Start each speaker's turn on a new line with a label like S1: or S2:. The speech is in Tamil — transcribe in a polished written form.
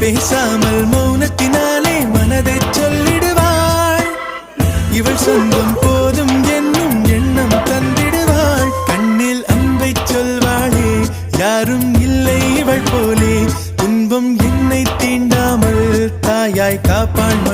S1: பேசாமல் மௌனத்தினாலே மனதை சொல்லிடுவாள். இவள் சொந்தம் போதும் என்னும் எண்ணம் தந்திடுவாள். கண்ணில் அன்பை சொல்வாளே, யாரும் இல்லை இவள் போலே. துன்பம் என்னை தீண்டாமல் தாயாய் காப்பாள்.